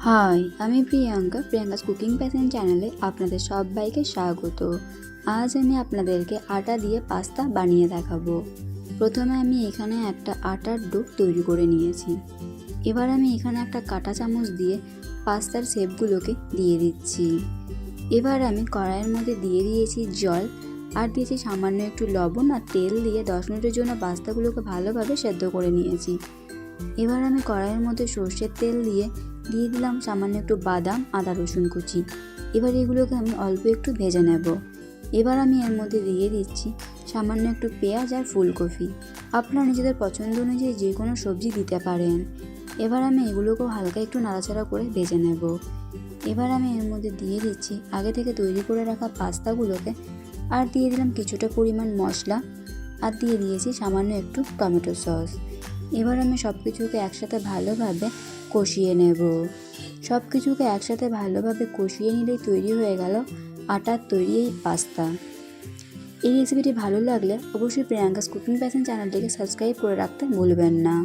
High, আমি Priyanka's cooking passion চ্যানেলে আপনাদের সবাইকে স্বাগত। আজ আমি আপনাদেরকে আটা দিয়ে পাস্তা বানিয়ে দেখাবো। প্রথমে আমি এখানে একটা আটার ডো তৈরি করে নিয়েছি। এবার আমি এখানে একটা কাঁটা চামচ দিয়ে পাস্তার শেপগুলোকে দিয়ে দিচ্ছি। এবার আমি কড়াইয়ের মধ্যে দিয়ে দিয়েছি জল আর দিয়েছি সামান্য একটু লবণ আর তেল দিয়ে 10 মিনিটের জন্য পাস্তাগুলোকে ভালোভাবে সেদ্ধ করে নিয়েছি। এবার আমি কড়াইয়ের মধ্যে সর্ষের তেল দিয়ে দিলাম সামান্য একটু বাদাম, আদা, রসুন কুচি। এবার এগুলোকে আমি অল্প একটু ভেজে নেব। এবার আমি এর মধ্যে দিয়ে দিচ্ছি সামান্য একটু পেঁয়াজ আর ফুলকপি। আপনারা নিজেদের পছন্দ অনুযায়ী যে কোনো সবজি দিতে পারেন। এবার আমি এগুলোকেও হালকা একটু নাড়াচাড়া করে ভেজে নেব। এবার আমি এর মধ্যে দিয়ে দিচ্ছি আগে থেকে তৈরি করে রাখা পাস্তাগুলোকে আর দিয়ে দিলাম কিছুটা পরিমাণ মশলা আর দিয়ে দিয়েছি সামান্য একটু টমেটো সস। এবার আমি সব কিছুকে একসাথে ভালোভাবে কষিয়ে নেব। সব কিছুকে একসাথে ভালোভাবে কষিয়ে নিলেই তৈরি হয়ে গেল আটার তৈরি এই পাস্তা। এই রেসিপিটি ভালো লাগলে অবশ্যই প্রিয়াঙ্কাস কুকিং প্যাশন চ্যানেলটিকে সাবস্ক্রাইব করে রাখতে ভুলবেন না।